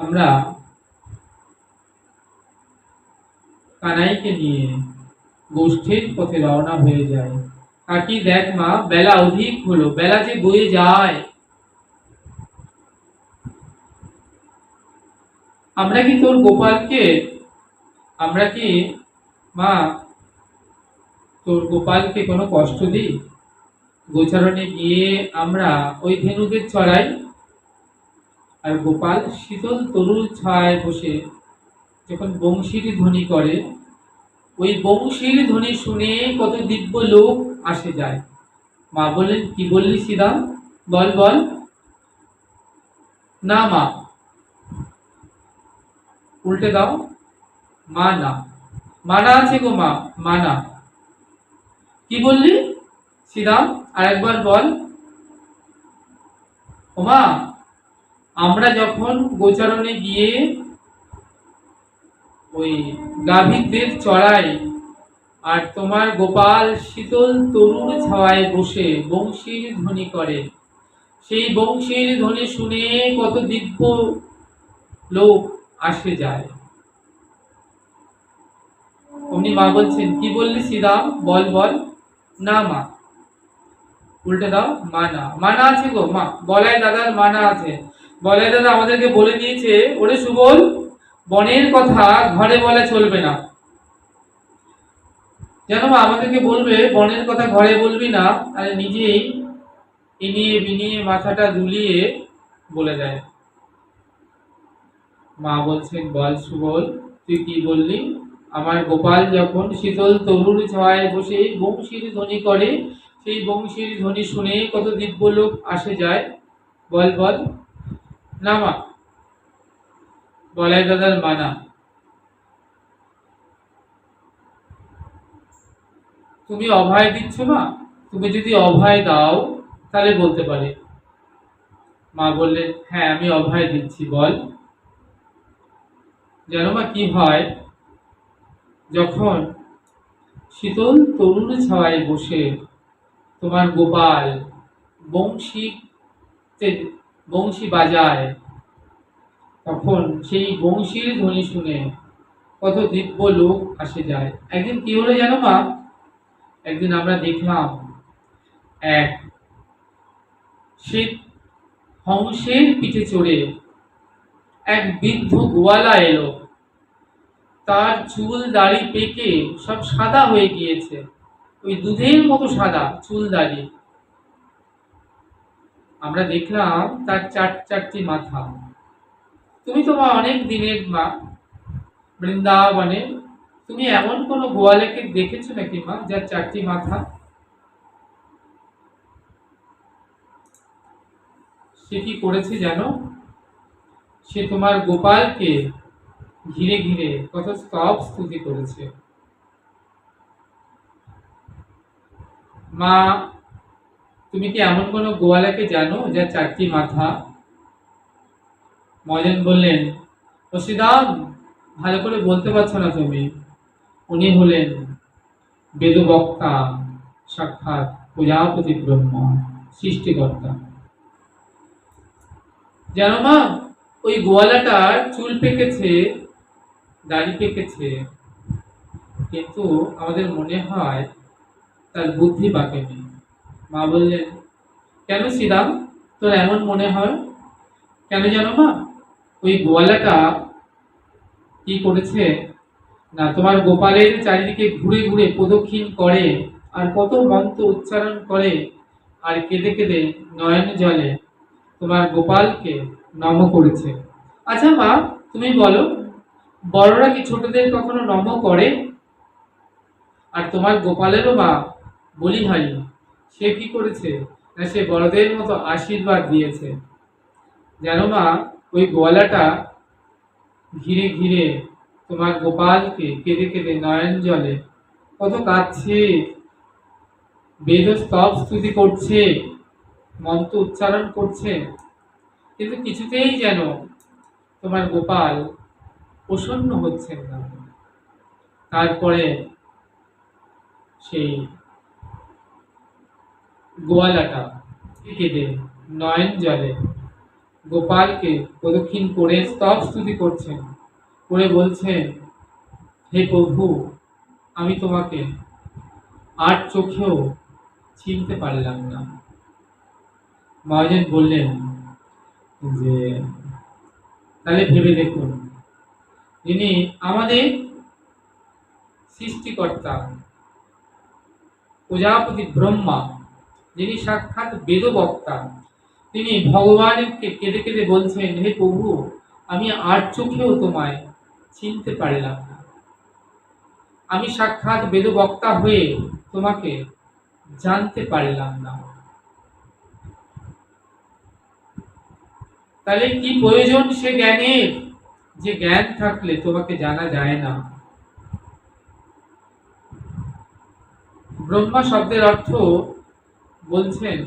আমরা কানাইকে নিয়ে গোষ্ঠীর পথে রওনা হয়ে যাই। কাকি দেখ মা, বেলা অধিক হলো, বেলা যে বয়ে যায়। আমরা কি তোর গোপালকে আমরা কি মা তোর গোপালকে কোনো কষ্ট দিই? গোচারণে গিয়ে আমরা ওই ধেনুদের চড়াই, আর গোপাল শীতল তরুর ছায় বসে যখন বংশীর ধ্বনি করে, ওই বংশীর ধ্বনি শুনে কত দিব্য লোক আসে যায়। মা বললেন, কি বললি শ্রীরাম? বল বল। না মা, উল্টে দাও। মা না, মানা আছে গো মা, মানা। কি বললি শ্রীরাম? আর একবার বল। ওমা, আমরা যখন গোচারণে গিয়ে ওই গাভীদের চড়াই, আর তোমার গোপাল শীতল তরুর ছাওয়ায় বসে বংশীর ধ্বনি করে, সেই বংশীর ধ্বনি শুনে কত দিব্য লোক আসে যায়। অমনি মা বলছেন, কি বললি শ্রীরাম? বল বল। না মা, উল্টে দাও। মানা, মানা আছে গো মা, বলাই দাদার মানা আছে। বলাই দাদা আমাদেরকে বলে দিয়েছে, ওরে সুবল, বনের কথা ঘরে বলা চলবে না। জানো মা, আমাদেরকে বলবে বনের কথা ঘরে বলবি না, আর নিজেই ইনিয়ে বিনিয়ে মাথাটা দুলিয়ে বলে দেয়। মা বলছেন, বল সুবল, তুই কি বললি? আমার গোপাল যখন শীতল তরুর ছায়ায় বসে বংশীর ধ্বনি করে, সেই বংশীর ধ্বনি শুনে কত দিব্য লোক আসে যায়। বল বল। না মা, বলাই দাদার মানা। তুমি অভয় দিচ্ছ মা, তুমি যদি অভয় দাও তাহলে বলতে পারি। মা বললেন, হ্যাঁ আমি অভয় দিচ্ছি, বল। জানো মা কি হয়, যখন শীতল তরুণ ছায়ায় বসে তোমার গোপাল বংশী বংশী বাজায়, তখন সেই বংশীর ধ্বনি শুনে কত দিব্য লোক আসে যায়। একদিন কি হলো জানো মা, একদিন আমরা দেখলাম এক শ্বেত হংসের পিঠে চড়ে এক বৃদ্ধ গোয়ালা এলো। তার চুল দাড়ি পেকে সব সাদা হয়ে গিয়েছে, ওই দুধের মতো সাদা চুল দাড়ি। আমরা দেখলাম তার চারটি মাথা। তুমি তো মা অনেক দিনের মা বৃন্দাবনে, তুমি এমন কোন গোয়ালাকে দেখেছো নাকি মা যার চারটি মাথা? সে কি করেছে জানো? সে তোমার গোপালকে ঘিরে ঘিরে কত স্তব স্তুতি করেছে। মা, তুমি কি এমন কোন গোয়ালাকে জানো যার চারটি মাথা? ময়দান বললেন, ও শ্রীরাম, ভালো করে বলতে পারছো না তুমি। উনি হলেন বেদবক্তা, সাক্ষাৎ প্রজাপতি ব্রহ্মা, সৃষ্টিকর্তা। জানো মা, ওই গোয়ালাটার চুল পেকেছে, দাড়ি পেকেছে, কিন্তু আমাদের মনে হয় তার বুদ্ধি পাকেনি। মা বললেন, কেন শ্রীরাম তোর এমন মনে হয়? কেন জানো মা, ওই গোয়ালাটা কি করেছে না, তোমার গোপালের চারিদিকে ঘুরে ঘুরে প্রদক্ষিণ করে, আর কত মন্ত্র উচ্চারণ করে, আর কেঁদে কেঁদে নয়ন জলে তোমার গোপালকে নম করেছে। আচ্ছা মা, তুমি বলো, বড়রা কি ছোটদের কখনো নম করে? আর তোমার গোপালেরও মা বলিহারি, সে কি করেছে না, সে বড়দের মতো আশীর্বাদ দিয়েছে। জানো মা, ওই গোয়ালাটা ঘিরে ঘিরে তোমার গোপালকে কেঁদে কেঁদে নয়ন জলে কত কাঁদছে, বেদ স্তব স্তুতি করছে, মন্ত্র উচ্চারণ করছে, কিন্তু কিছুতেই যেন তোমার গোপাল প্রসন্ন হচ্ছেন না। তারপরে সেই গোয়ালাটা কেঁদে নয়ন জলে গোপালকে প্রদক্ষিণ করে স্তব স্তুতি করছেন, করে বলছেন, হে প্রভু, আমি তোমাকে আর চোখেও চিনতে পারলাম না। মহাজন বললেন যে তাহলে ভেবে দেখুন, যিনি আমাদের সৃষ্টিকর্তা প্রজাপতি ব্রহ্মা, যিনি সাক্ষাৎ বেদবক্তা, তিনি ভগবানকে কেঁদে কেঁদে বলছেন, হে প্রভু, আমি আর চোখেও তোমায় চিনতে পারলাম না। আমি সাক্ষাৎ বেদবক্তা হয়ে তোমাকে জানতে পারলাম না। তাহলে কি প্রয়োজন সে জ্ঞানের, যে জ্ঞান থাকলে তোমাকে জানা যায় না। ব্রহ্মা শব্দের অর্থ বলছেন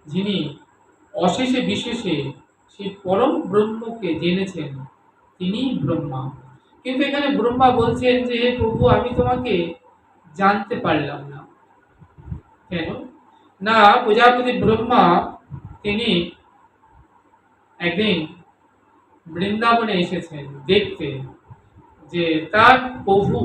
যিনি অশেষে বিশেষে সেই পরম ব্রহ্মকে জেনেছেন, তিনি ব্রহ্মা। কিন্তু এখানে ব্রহ্মা বলছেন যে হে প্রভু, আমি তোমাকে জানতে পারলাম না। কেন না? প্রজাপতি ব্রহ্মা তিনি একদিন বৃন্দাবনে এসেছেন দেখতে যে তার প্রভু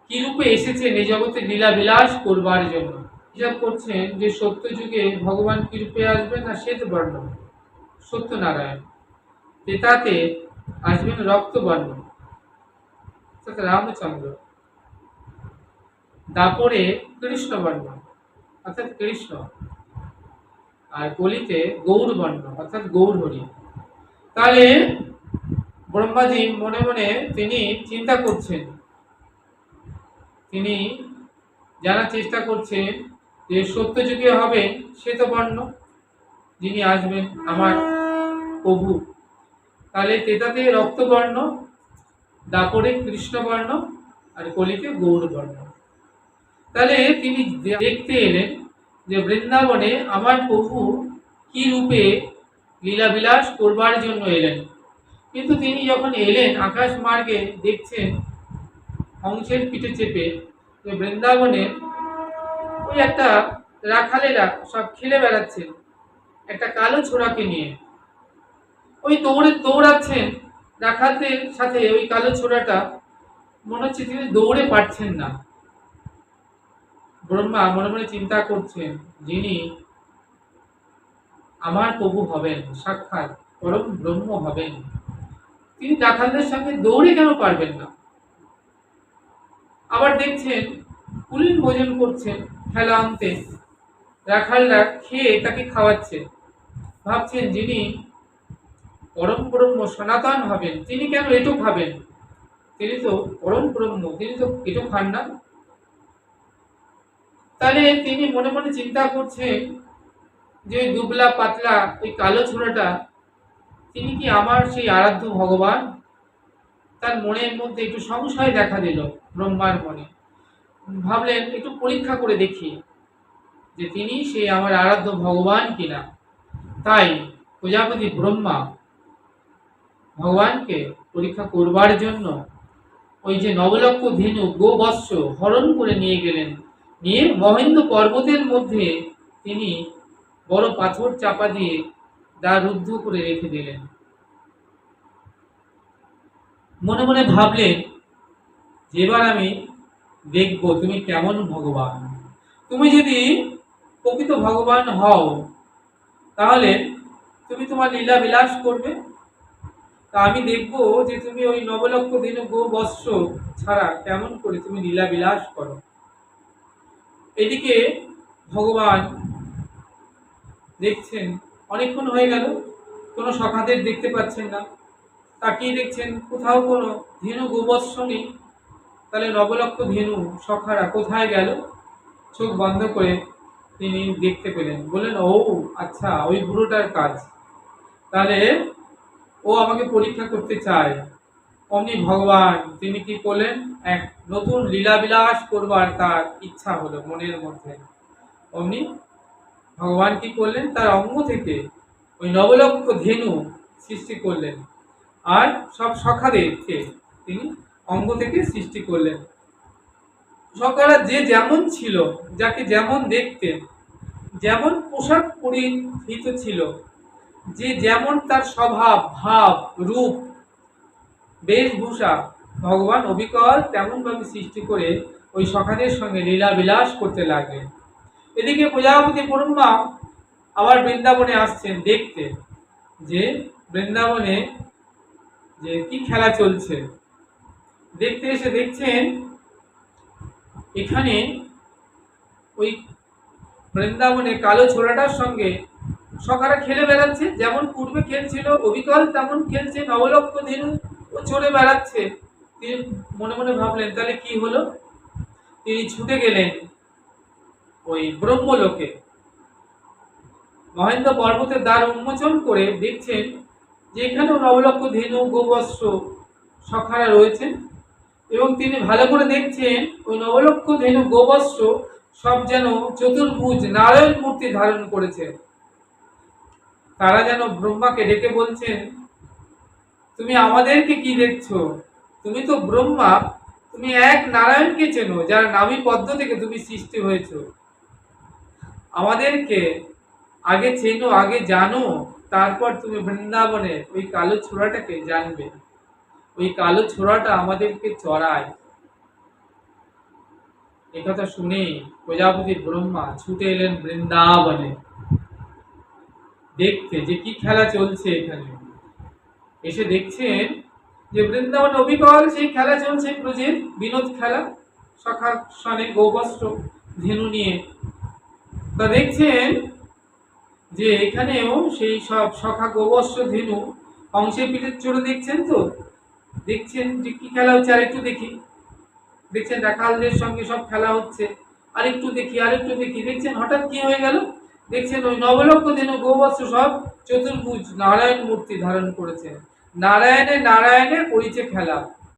কি রূপে এসেছেন এই জগতে লীলা বিলাস করবার জন্য। হিসাব করছেন যে সত্য যুগে ভগবান কি রূপে আসবেন না শ্বেতবর্ণ সত্যনারায়ণ, ত্রেতাতে আসবেন রক্তবর্ণ অর্থাৎ রামচন্দ্র, দাপরে কৃষ্ণবর্ণ অর্থাৎ কৃষ্ণ, আর কলিতে গৌরবর্ণ অর্থাৎ গৌরহরি। তাহলে ব্রহ্মাজি মনে মনে তিনি চিন্তা করছেন, তিনি জানার চেষ্টা করছেন যে সত্য যুগে হবেন শ্বেতবর্ণ যিনি আসবেন আমার প্রভু, তাহলে তেতাতে রক্তবর্ণ, দাপরে কৃষ্ণবর্ণ, আর কলিতে গৌরবর্ণ। তাহলে তিনি দেখতে এলেন যে বৃন্দাবনে আমার প্রভু কি রূপে লীলাবিলাস করবার জন্য এলেন। কিন্তু তিনি যখন এলেন আকাশ মার্গে দেখছেন হংসের পিঠে চেপে যে বৃন্দাবনে ওই একটা রাখালেরা সব খেলে বেড়াচ্ছেন একটা কালো ছোড়াকে নিয়ে, ওই দৌড়াচ্ছেন রাখালদের সাথে। ওই কালো ছোড়াটা মনে হচ্ছে তিনি দৌড়ে পারছেন না। ব্রহ্মা মনে মনে চিন্তা করছেন, যিনি আমার প্রভু হবেন, সাক্ষাৎ পরম ব্রহ্ম হবেন, তিনি রাখালদের সঙ্গে দৌড়ে কেন পারবেন না? আবার দেখছেন কুলীন ভোজন করছেন, খেলা আনতে রাখালরা খেয়ে তাকে খাওয়াচ্ছে। ভাবছেন যিনি পরম ব্রহ্ম সনাতন হবেন, তিনি কেন এটো খাবেন? তিনি তো পরম ব্রহ্ম, তিনি তো এটো খান না। তাহলে তিনি মনে মনে চিন্তা করছেন যে দুবলা পাতলা ওই কালো ছোড়াটা, তিনি কি আমার সেই আরাধ্য ভগবান? তার মনের মধ্যে একটু সংশয় দেখা দিল ব্রহ্মার মনে। ভাবলেন একটু পরীক্ষা করে দেখি যে তিনি সেই আমার আরাধ্য ভগবান কিনা। তাই প্রজাপতি ব্রহ্মা ভগবানকে পরীক্ষা করবার জন্য ওই যে নবলক্ষ ধেনু গোবৎস হরণ করে নিয়ে গেলেন, নিয়ে মহেন্দ্র পর্বতের মধ্যে তিনি বড় পাথর চাপা দিয়ে দ্বার রুদ্ধ করে রেখে দিলেন। মনে মনে ভাবলেন যে এবার আমি দেখব তুমি কেমন ভগবান। তুমি যদি প্রকৃত ভগবান হও তাহলে তুমি তোমার লীলা বিলাস করবে, তা আমি দেখব যে তুমি ওই নবলক্ষ ধেনু গোবৎস ছাড়া কেমন করে তুমি লীলা বিলাস করো। এদিকে ভগবান দেখছেন অনেকক্ষণ হয়ে গেল, কোনো সখাদের দেখতে পাচ্ছেন না। তাকিয়ে দেখছেন কোথাও কোনো ধেনু গোবৎস নেই। তাহলে নবলক্ষ ধেনু সখারা কোথায় গেল? চোখ বন্ধ করে তিনি দেখতে পেলেন, বললেন ও আচ্ছা, ওই বুড়োটার কাজ। তাহলে ও আমাকে পরীক্ষা করতে চায়। অমনি ভগবান তিনি কি করলেন, এক নতুন লীলাবিলাস করবার তার ইচ্ছা হলো মনের মধ্যে। অমনি ভগবান কি করলেন, তার অঙ্গ থেকে ওই নবলক্ষ ধেনু সৃষ্টি করলেন, আর সব সখাদেরকে তিনি অঙ্গ থেকে সৃষ্টি করলেন। সখারা যে যেমন ছিল, যাকে যেমন দেখতেন, যেমন পোশাক পরিহিত ছিল, যে যেমন তার স্বভাব, ভাব, রূপ, বেশভূষা ভগবান অবিকল তেমন ভাবে সৃষ্টি করে ওই সখাদের সঙ্গে লীলা বিলাস করতে লাগলেন। এদিকে প্রজাপতি ব্রহ্মা আবার বৃন্দাবনে আসছেন দেখতে যে বৃন্দাবনে যে কি খেলা চলছে। দেখতে এসে দেখছেন এখানে ওই বৃন্দাবনে কালো ছোড়াটার সঙ্গে সখারা খেলে বেড়াচ্ছে, যেমন পূর্বে খেলছিল অবিকল তেমন খেলছে, নবলক্ষ ধেনু ও চড়ে বেড়াচ্ছে। তিনি মনে মনে ভাবলেন তাহলে কি হলো। তিনি ছুটে গেলেন ওই ব্রহ্মলোকে। মহেন্দ্র পর্বতের দ্বার উন্মোচন করে দেখছেন যে এখানেও নবলক্ষ ধেনু গোবৎস সখারা রয়েছেন, এবং তিনি ভালো করে দেখছেন ওই নবলক্ষ ধেনু গোবৎস সব যেন চতুর্ভুজ নারায়ণ মূর্তি ধারণ করেছে। তারা যেন ব্রহ্মাকে ডেকে বলছেন, তুমি আমাদেরকে কি দেখছো? তুমি তো ব্রহ্মা, তুমি এক নারায়ণকে চেনো, যার নাভি পদ্ম থেকে তুমি সৃষ্টি হয়েছো। আমাদেরকে আগে চেনো, আগে জানো, তারপর তুমি বৃন্দাবনে ওই কালো ছোড়াটাকে জানবে। ওই কালো ছোড়াটা আমাদেরকে চড়ায়। একথা শুনে প্রজাপতি ব্রহ্মা ছুটে এলেন বৃন্দাবনে দেখতে যে কি খেলা চলছে এখানে। এসে দেখছেন যে বৃন্দাবনে অবিকল সেই খেলা চলছে, ব্রজের বিনোদ খেলা, সখার সনে গোবস্ত্র ধেনু নিয়ে। তা দেখছেন যে এখানেও সেই সব সখা গোবস্ত্র ধেনু অংশে পিঠের চড়ে দেখছেন। তো দেখছেন যে কি খেলা হচ্ছে, আরেকটু দেখি। দেখছেন রাখালদের সঙ্গে সব খেলা হচ্ছে, আরেকটু দেখি আরেকটু দেখি। দেখছেন হঠাৎ কি হয়ে গেল, দেখছেন ওই নবলক্ষ ধেনু গোবৎস সব চতুর্ভুজ নারায়ণ মূর্তি ধারণ করেছে। নারায়ণে নারায়ণে করিছে খেলা।